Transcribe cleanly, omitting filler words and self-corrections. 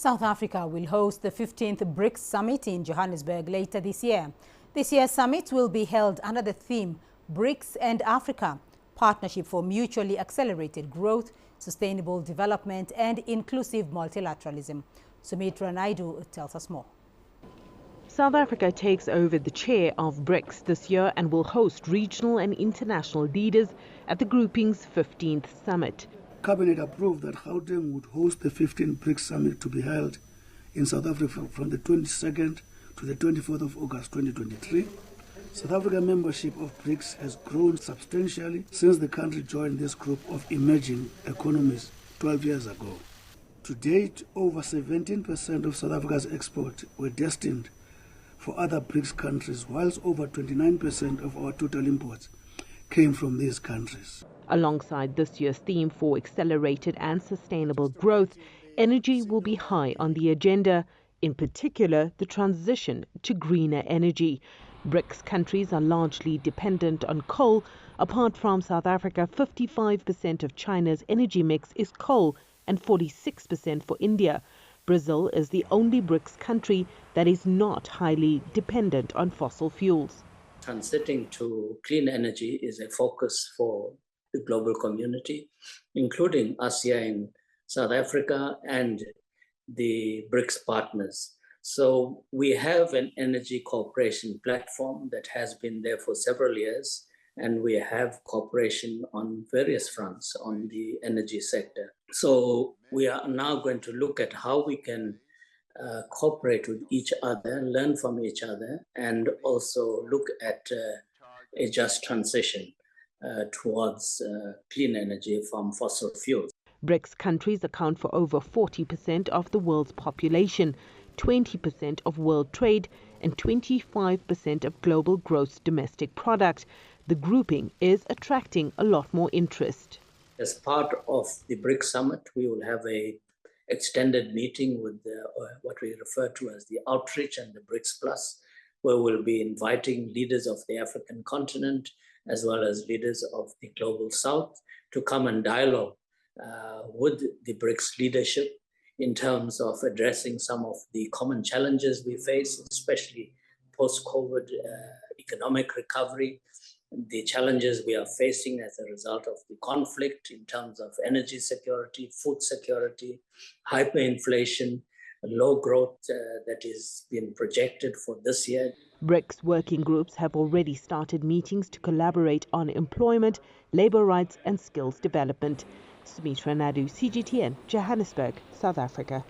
South Africa will host the 15th BRICS Summit in Johannesburg later this year. This year's summit will be held under the theme BRICS and Africa, Partnership for Mutually Accelerated Growth, Sustainable Development and Inclusive Multilateralism. Sumitra Naidu tells us more. South Africa takes over the chair of BRICS this year and will host regional and international leaders at the grouping's 15th summit. Cabinet approved that Gauteng would host the 15th BRICS Summit to be held in South Africa from the 22nd to the 24th of August 2023. South African membership of BRICS has grown substantially since the country joined this group of emerging economies 12 years ago. To date, over 17% of South Africa's exports were destined for other BRICS countries, whilst over 29% of our total imports came from these countries. Alongside this year's theme for accelerated and sustainable growth, energy will be high on the agenda, in particular the transition to greener energy. BRICS countries are largely dependent on coal. Apart from South Africa, 55% of China's energy mix is coal and 46% for India. Brazil is the only BRICS country that is not highly dependent on fossil fuels. Transiting to clean energy is a focus for the global community, including us here in South Africa and the BRICS partners. So we have an energy cooperation platform that has been there for several years, and we have cooperation on various fronts on the energy sector. So we are now going to look at how we can cooperate with each other, learn from each other, and also look at a just transition towards clean energy from fossil fuels. BRICS countries account for over 40% of the world's population, 20% of world trade, and 25% of global gross domestic product. The grouping is attracting a lot more interest. As part of the BRICS Summit, we will have a extended meeting with what we refer to as the outreach and the BRICS Plus, where we'll be inviting leaders of the African continent as well as leaders of the global south to come and dialogue with the BRICS leadership in terms of addressing some of the common challenges we face, especially post-COVID economic recovery, the challenges we are facing as a result of the conflict in terms of energy security, food security, hyperinflation, low growth that is being projected for this year. BRICS working groups have already started meetings to collaborate on employment, labor rights and skills development. Sumitra Naidu, CGTN, Johannesburg, South Africa.